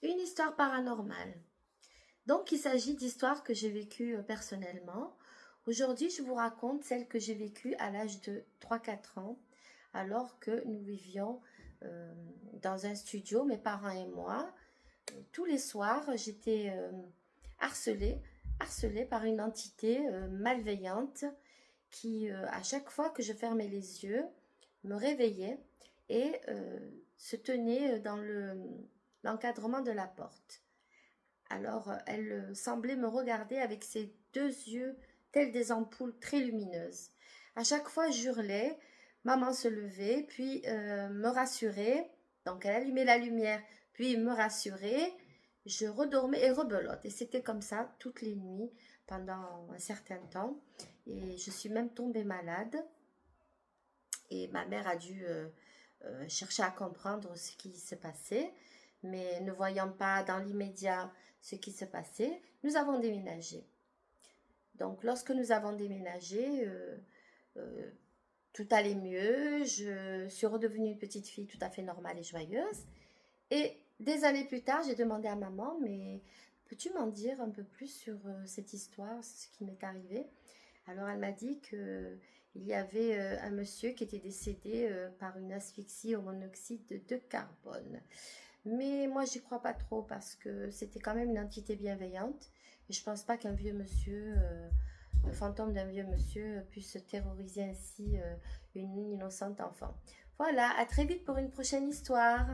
Une histoire paranormale. Donc, il s'agit d'histoires que j'ai vécues personnellement. Aujourd'hui, je vous raconte celle que j'ai vécue à l'âge de 3-4 ans, alors que nous vivions dans un studio, mes parents et moi. Tous les soirs, j'étais harcelée par une entité malveillante qui, à chaque fois que je fermais les yeux, me réveillait et se tenait dans l'encadrement de la porte. Alors, elle semblait me regarder avec ses deux yeux tels des ampoules très lumineuses. À chaque fois, j'hurlais, maman se levait, puis me rassurait. Donc, elle allumait la lumière, puis me rassurait. Je redormais et rebelote. Et c'était comme ça toutes les nuits pendant un certain temps. Et je suis même tombée malade. Et ma mère a dû chercher à comprendre ce qui se passait. Mais ne voyant pas dans l'immédiat ce qui se passait, nous avons déménagé. Donc, lorsque nous avons déménagé, euh, tout allait mieux. Je suis redevenue une petite fille tout à fait normale et joyeuse. Et des années plus tard, j'ai demandé à maman, mais peux-tu m'en dire un peu plus sur cette histoire, ce qui m'est arrivé? Alors, elle m'a dit que il y avait un monsieur qui était décédé par une asphyxie au monoxyde de carbone. Mais moi, j'y crois pas trop parce que c'était quand même une entité bienveillante. Et je pense pas qu'un vieux monsieur, le fantôme d'un vieux monsieur, puisse terroriser ainsi une innocente enfant. Voilà, à très vite pour une prochaine histoire.